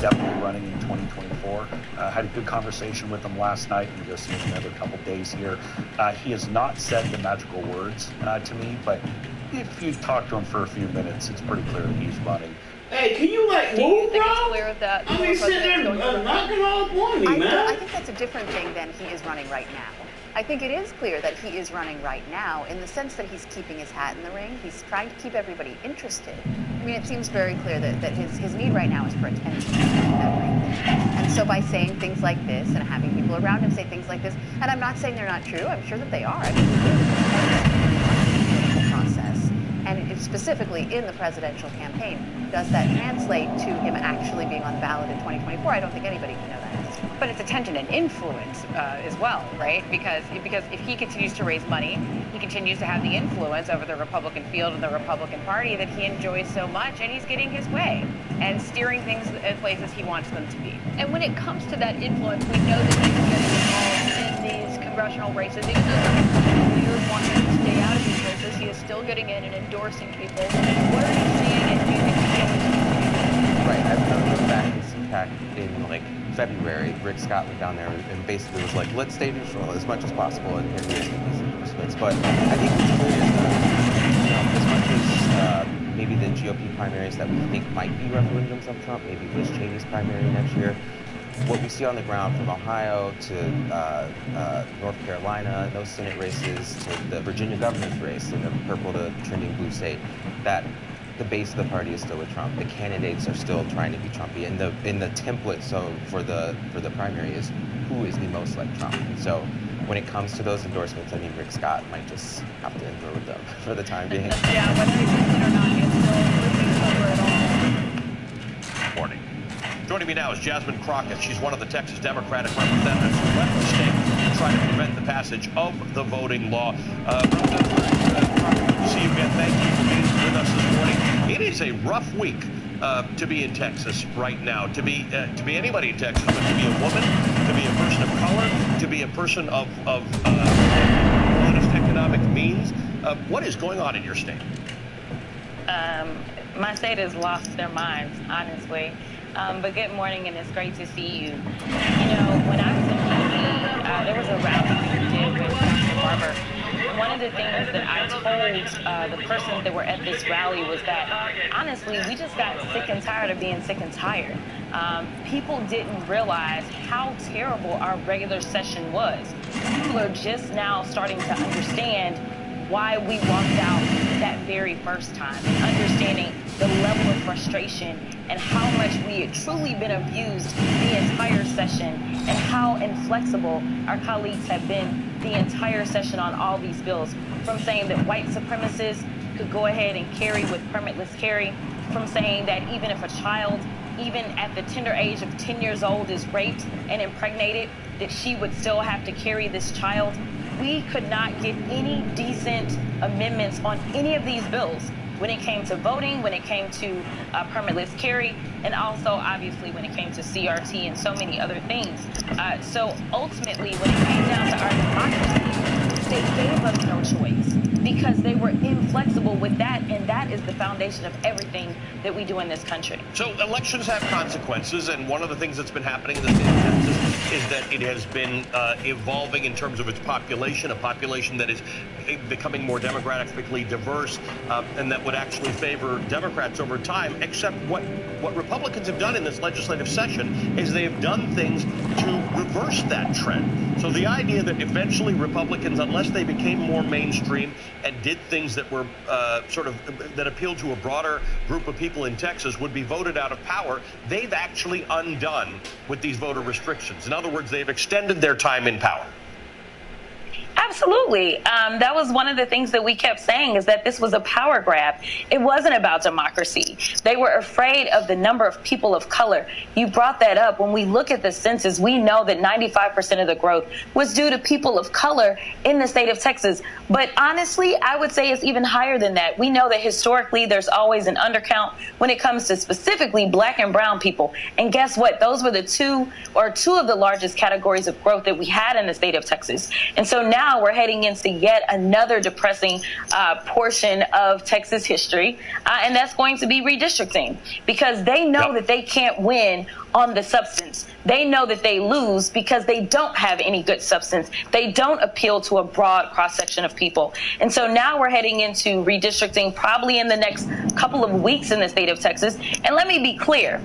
definitely running in 2024. Had a good conversation with him last night and just in another couple days here. He has not said the magical words to me, but if you talk to him for a few minutes, it's pretty clear that he's running. Hey, can you move, Do you think bro? it's clear that I mean, sitting there knocking all up on me, man. I think that's a different thing than he is running right now. I think it is clear that he is running right now in the sense that he's keeping his hat in the ring. He's trying to keep everybody interested. I mean, it seems very clear that his need right now is for attention and everything. And so by saying things like this and having people around him say things like this, and I'm not saying they're not true, I'm sure that they are. I mean, the process, and it's specifically in the presidential campaign, does that translate to him actually being on the ballot in 2024? I don't think anybody can know that. But it's attention and influence as well, right? Because if he continues to raise money, he continues to have the influence over the Republican field and the Republican Party that he enjoys so much, and he's getting his way and steering things in places he wants them to be. And when it comes to that influence, we know that he's getting involved in these congressional races. Even though some leaders want him to stay out of these races, he is still getting in and endorsing people. What are you seeing, and do you think he's going to continue? Right, I remember back in CPAC in February, Rick Scott went down there and basically was like, let's stay neutral as much as possible and make these endorsements. But I think it's clear that, as much as maybe the GOP primaries that we think might be referendums of Trump, maybe Liz Cheney's primary next year, what we see on the ground from Ohio to North Carolina, those Senate races, to the Virginia governor's race in the purple to trending blue state, that the base of the party is still with Trump. The candidates are still trying to be Trumpy, and the template for the primary is who is the most like Trump. And so when it comes to those endorsements, I mean, Rick Scott might just have to endure with them for the time being. Yeah, whether he thinks it or not, he's still over it all. Morning. Joining me now is Jasmine Crockett. She's one of the Texas Democratic representatives who left the state to try to prevent the passage of the voting law. See you again. Thank you for being with us this morning. It is a rough week to be in Texas right now. To be anybody in Texas, but to be a woman, to be a person of color, to be a person of modest economic means. What is going on in your state? My state has lost their minds, honestly. But good morning, and it's great to see you. You know, when I was in DC, there was a rally we did with Dr. Barber. One of the things that I told the persons that were at this rally was that, honestly, we just got sick and tired of being sick and tired. People didn't realize how terrible our regular session was. People are just now starting to understand why we walked out that very first time, and understanding the level of frustration and how much we had truly been abused the entire session, and how inflexible our colleagues have been the entire session on all these bills, from saying that white supremacists could go ahead and carry with permitless carry, from saying that even if a child, even at the tender age of 10 years old, is raped and impregnated, that she would still have to carry this child. We could not get any decent amendments on any of these bills when it came to voting, when it came to permitless carry, and also obviously when it came to CRT and so many other things. So ultimately, when it came down to our democracy, they gave us no choice because they were inflexible with that, and that is the foundation of everything that we do in this country. So elections have consequences, and one of the things that's been happening in the state of Texas is that it has been evolving in terms of its population, a population that is becoming more demographically diverse, and that would actually favor Democrats over time, except what Republicans have done in this legislative session is they have done things to reverse that trend. So the idea that eventually Republicans, unless they became more mainstream and did things that were that appealed to a broader group of people in Texas, would be voted out of power, they've actually undone with these voter restrictions. In other words, they've extended their time in power. Absolutely. That was one of the things that we kept saying, is that this was a power grab. It wasn't about democracy. They were afraid of the number of people of color. You brought that up. When we look at the census, we know that 95% of the growth was due to people of color in the state of Texas. But honestly, I would say it's even higher than that. We know that historically there's always an undercount when it comes to specifically black and brown people. And guess what? Those were two of the largest categories of growth that we had in the state of Texas. And so now now we're heading into yet another depressing portion of Texas history, and that's going to be redistricting, because they know that they can't win on the substance. They know that they lose because they don't have any good substance. They don't appeal to a broad cross-section of people. And so now we're heading into redistricting probably in the next couple of weeks in the state of Texas. And let me be clear,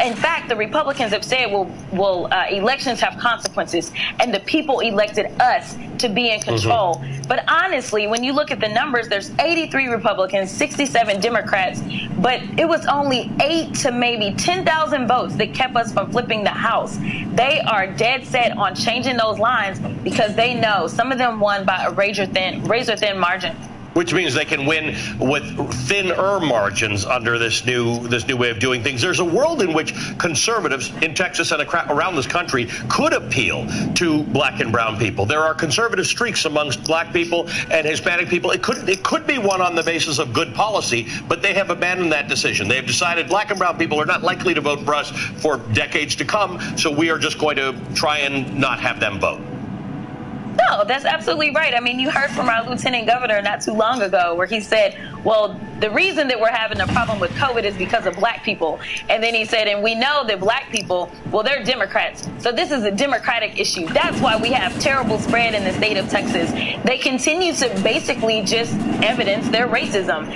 in fact, the Republicans have said, elections have consequences, and the people elected us to be in control. But honestly, when you look at the numbers, there's 83 Republicans, 67 Democrats, but it was only 8 to maybe 10,000 votes that kept us from flipping the House. They are dead set on changing those lines because they know some of them won by a razor-thin margin. Which means they can win with thinner margins under this new way of doing things. There's a world in which conservatives in Texas and around this country could appeal to black and brown people. There are conservative streaks amongst black people and Hispanic people. It could be won on the basis of good policy, but they have abandoned that decision. They have decided black and brown people are not likely to vote for us for decades to come, so we are just going to try and not have them vote. No, that's absolutely right. I mean, you heard from our lieutenant governor not too long ago where he said, well, the reason that we're having a problem with COVID is because of black people. And then he said, and we know that black people, well, they're Democrats. So this is a Democratic issue. That's why we have terrible spread in the state of Texas. They continue to basically just evidence their racism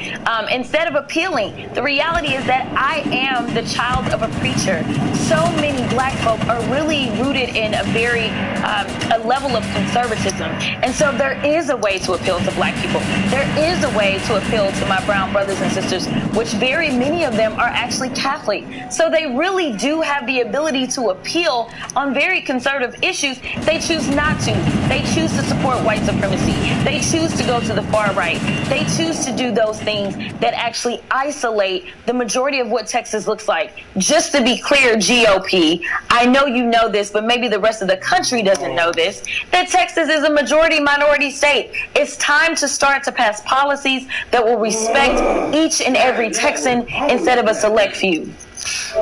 instead of appealing. The reality is that I am the child of a preacher. So many black folk are really rooted in a level of conservatism. And so there is a way to appeal to black people. There is a way to appeal to my brown brothers and sisters, which very many of them are actually Catholic. So they really do have the ability to appeal on very conservative issues. They choose not to. They choose to support white supremacy. They choose to go to the far right. They choose to do those things that actually isolate the majority of what Texas looks like. Just to be clear, GOP, I know you know this, but maybe the rest of the country doesn't know this, that Texas is a majority-minority state. It's time to start to pass policies that will respect each and every Texan instead of a select few.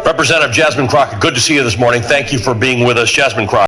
Representative Jasmine Crockett, good to see you this morning. Thank you for being with us. Jasmine Crockett.